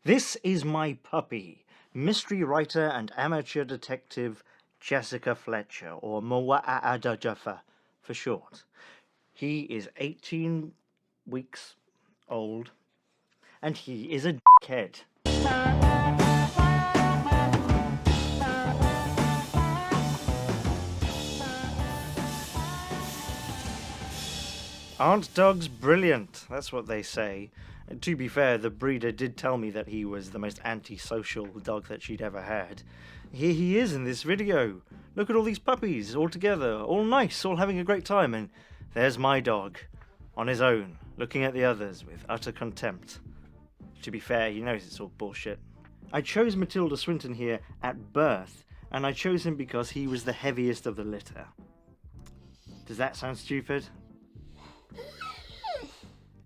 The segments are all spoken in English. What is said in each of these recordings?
This is my puppy, mystery writer and amateur detective Jessica Fletcher, or Moa'adajafa for short. He is 18 weeks old, and he is a dickhead. Aren't dogs brilliant? That's what they say. And to be fair, the breeder did tell me that he was the most antisocial dog that she'd ever had. Here he is in this video. Look at all these puppies, all together, all nice, all having a great time, and there's my dog, on his own, looking at the others with utter contempt. To be fair, he knows it's all bullshit. I chose Matilda Swinton here at birth, and I chose him because he was the heaviest of the litter. Does that sound stupid?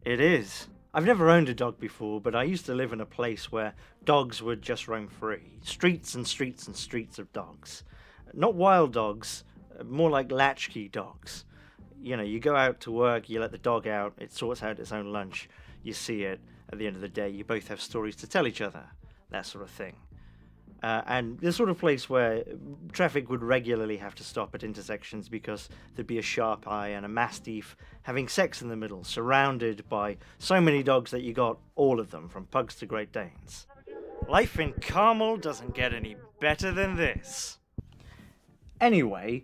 It is. I've never owned a dog before, but I used to live in a place where dogs would just roam free. Streets and streets and streets of dogs. Not wild dogs, more like latchkey dogs. You know, you go out to work, you let the dog out, it sorts out its own lunch, you see it, at the end of the day you both have stories to tell each other, that sort of thing. And the sort of place where traffic would regularly have to stop at intersections because there'd be a sharp eye and a mastiff having sex in the middle, surrounded by so many dogs that you got all of them, from pugs to Great Danes. Life in Carmel doesn't get any better than this. Anyway,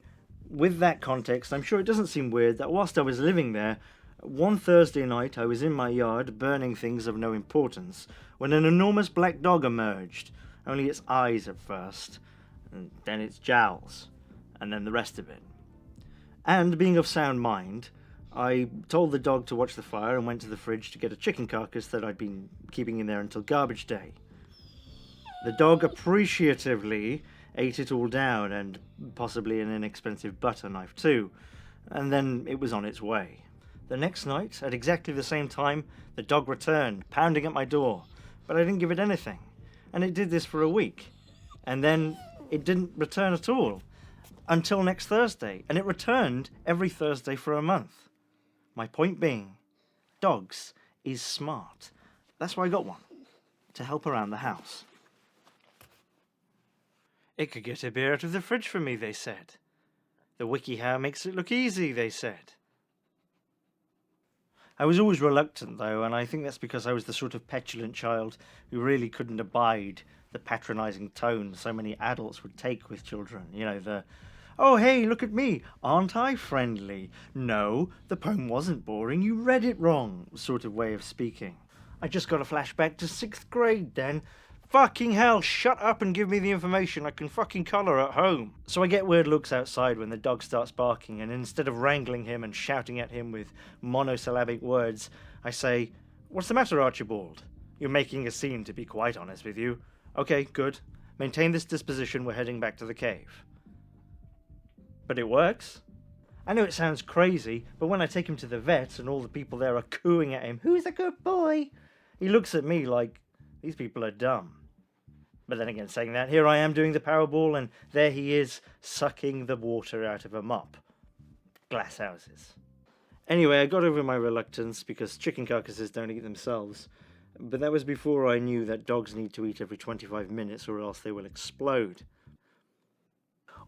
with that context, I'm sure it doesn't seem weird that whilst I was living there, one Thursday night I was in my yard burning things of no importance when an enormous black dog emerged. Only its eyes at first, and then its jowls, and then the rest of it. And being of sound mind, I told the dog to watch the fire and went to the fridge to get a chicken carcass that I'd been keeping in there until garbage day. The dog appreciatively ate it all down, and possibly an inexpensive butter knife too, and then it was on its way. The next night, at exactly the same time, the dog returned, pounding at my door, but I didn't give it anything. And it did this for a week. And then it didn't return at all until next Thursday. And it returned every Thursday for a month. My point being, dogs is smart. That's why I got one, to help around the house. It could get a beer out of the fridge for me, they said. The WikiHow makes it look easy, they said. I was always reluctant, though, and I think that's because I was the sort of petulant child who really couldn't abide the patronising tone so many adults would take with children. You know, the, oh, hey, look at me, aren't I friendly? No, the poem wasn't boring, you read it wrong, sort of way of speaking. I just got a flashback to 6th grade then. Fucking hell, shut up and give me the information. I can fucking colour at home. So I get weird looks outside when the dog starts barking, and instead of wrangling him and shouting at him with monosyllabic words, I say, "What's the matter, Archibald? You're making a scene, to be quite honest with you. Okay, good. Maintain this disposition, we're heading back to the cave." But it works. I know it sounds crazy, but when I take him to the vet and all the people there are cooing at him, "Who's a good boy?" he looks at me like, these people are dumb. But then again, saying that, here I am doing the Powerball, and there he is, sucking the water out of a mop. Glass houses. Anyway, I got over my reluctance, because chicken carcasses don't eat themselves. But that was before I knew that dogs need to eat every 25 minutes, or else they will explode.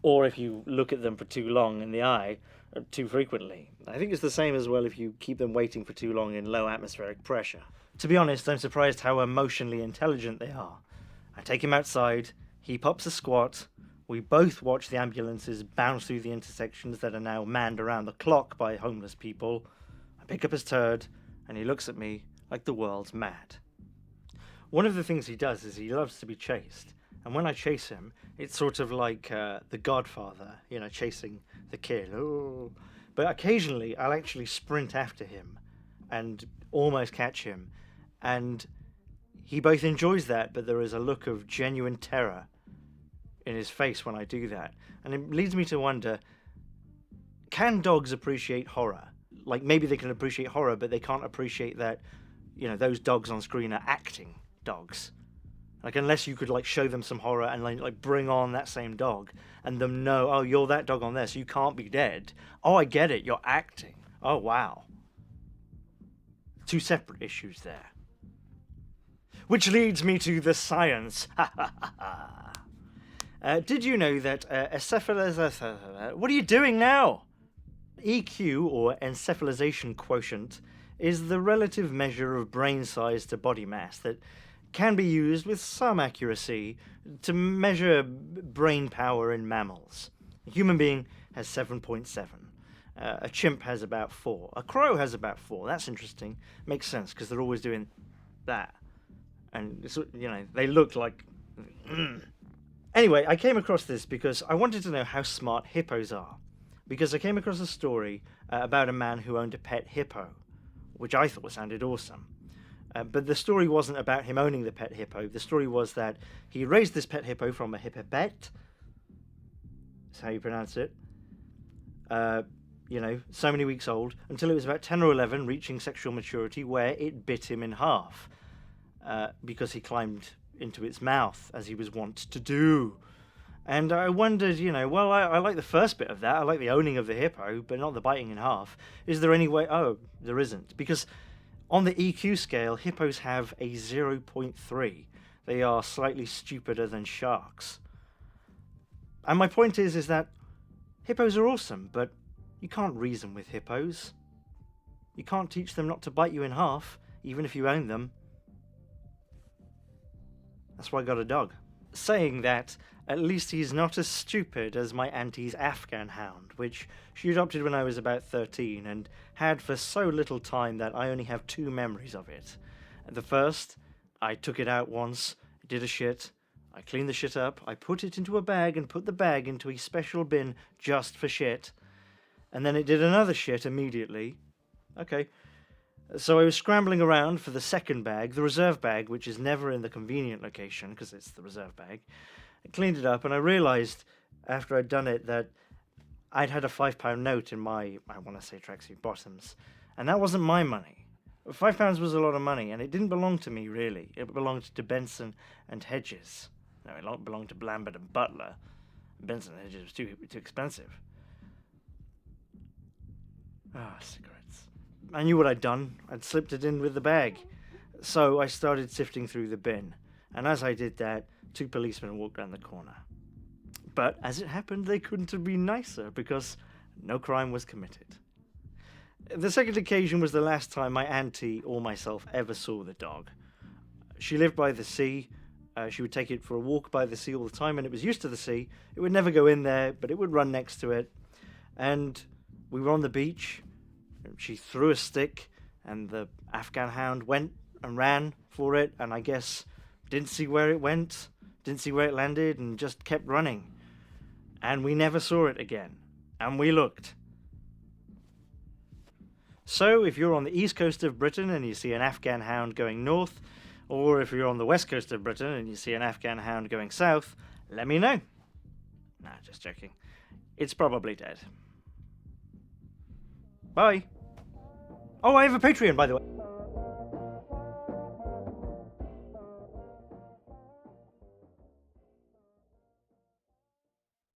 Or if you look at them for too long in the eye, too frequently. I think it's the same as well if you keep them waiting for too long in low atmospheric pressure. To be honest, I'm surprised how emotionally intelligent they are. I take him outside, he pops a squat, we both watch the ambulances bounce through the intersections that are now manned around the clock by homeless people. I pick up his turd, and he looks at me like the world's mad. One of the things he does is he loves to be chased, and when I chase him, it's sort of like The Godfather, you know, chasing the kid. Ooh. But occasionally, I'll actually sprint after him and almost catch him, and he both enjoys that, but there is a look of genuine terror in his face when I do that. And it leads me to wonder, can dogs appreciate horror? Like, maybe they can appreciate horror, but they can't appreciate that, you know, those dogs on screen are acting dogs. Like, unless you could, like, show them some horror and, like bring on that same dog and them know, oh, you're that dog on there, so you can't be dead. Oh, I get it, you're acting. Oh, wow. Two separate issues there. Which leads me to the science. Did you know that what are you doing now? EQ, or encephalization quotient, is the relative measure of brain size to body mass that can be used with some accuracy to measure brain power in mammals. A human being has 7.7. A chimp has about 4. A crow has about 4. That's interesting. Makes sense because they're always doing that. And, they look like... Anyway, I came across this because I wanted to know how smart hippos are. Because I came across a story about a man who owned a pet hippo, which I thought sounded awesome. But the story wasn't about him owning the pet hippo. The story was that he raised this pet hippo from a hippopet. That's how you pronounce it. So many weeks old, until it was about 10 or 11, reaching sexual maturity, where it bit him in half. Because he climbed into its mouth, as he was wont to do. And I wondered, I like the first bit of that. I like the owning of the hippo, but not the biting in half. Is there any way? Oh, there isn't. Because on the EQ scale, hippos have a 0.3. They are slightly stupider than sharks. And my point is that hippos are awesome, but you can't reason with hippos. You can't teach them not to bite you in half, even if you own them. That's why I got a dog. Saying that, at least he's not as stupid as my auntie's Afghan hound, which she adopted when I was about 13 and had for so little time that I only have 2 memories of it. The first, I took it out once, it did a shit, I cleaned the shit up, I put it into a bag and put the bag into a special bin just for shit, and then it did another shit immediately. Okay. So I was scrambling around for the second bag, the reserve bag, which is never in the convenient location because it's the reserve bag. I cleaned it up and I realised after I'd done it that I'd had a £5 note in my, I want to say, tracksuit bottoms. And that wasn't my money. £5 was a lot of money and it didn't belong to me, really. It belonged to Benson and Hedges. No, it belonged to Lambert and Butler. Benson and Hedges was too expensive. Cigarettes. I knew what I'd done. I'd slipped it in with the bag. So I started sifting through the bin. And as I did that, 2 policemen walked round the corner. But as it happened, they couldn't have been nicer because no crime was committed. The second occasion was the last time my auntie or myself ever saw the dog. She lived by the sea. She would take it for a walk by the sea all the time, and it was used to the sea. It would never go in there, but it would run next to it. And we were on the beach. She threw a stick, and the Afghan hound went and ran for it, and I guess didn't see where it went, didn't see where it landed, and just kept running. And we never saw it again. And we looked. So, if you're on the east coast of Britain and you see an Afghan hound going north, or if you're on the west coast of Britain and you see an Afghan hound going south, let me know. Nah, just joking. It's probably dead. Bye. Oh, I have a Patreon, by the way.